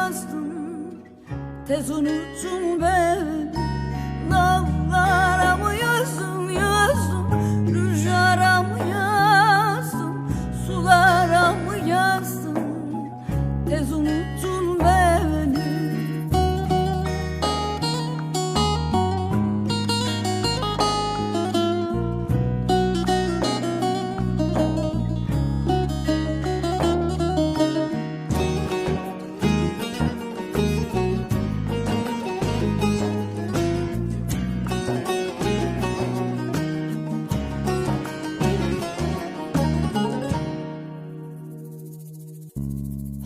yazdım, tez unuttun beni. Dağlara mı yazdım, yazdım, rüzgara mı yazdım, sulara mı yazdım, tez unuttun beni.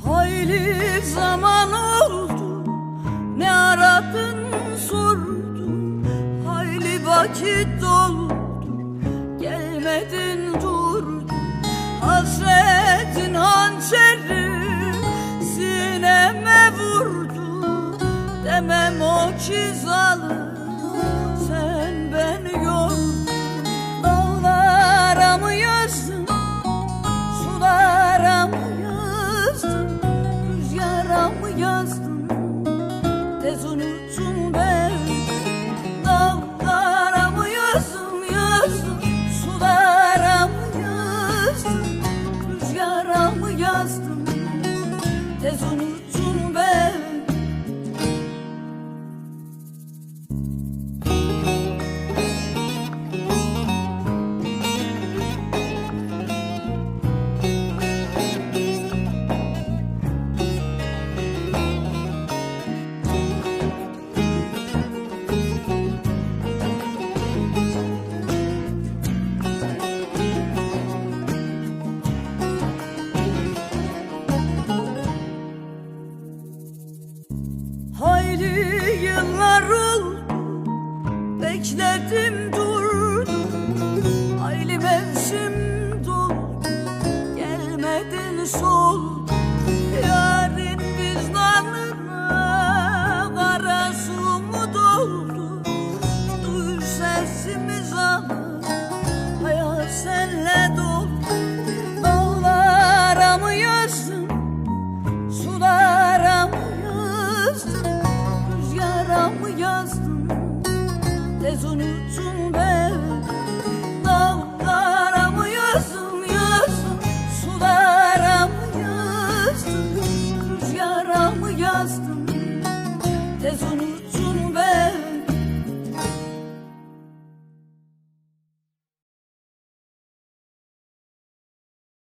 Hayli zaman oldu, ne aradın sordum, hayli vakit doldu, gelmedin durdun. Hasretin hançeri sineme vurdu, demem o ki zalim sen beni yordun. Dağlara mı yazdın, sulara mı yazdın, rüzgara mı yazdın, tez unuttun beni. Dağlara mı yazdım, yazdım, sulara mı yazdım, rüzgara mı yazdım, tez unuttun beni. Hayli yıllar oldu, bekledim durdum, hayli mevsim doldu, gelmedin soldu. Yarın vicdanına kara su mu doldu, duy sesimiz ama hayat senle dolu. Dağlara mı yazdım, sulara mı yazdım, rüzgara mı yazdım, tez unuttun beni. Dağlara mı yazdım, yazdım, sulara mı yazdım, rüzgara mı yazdım,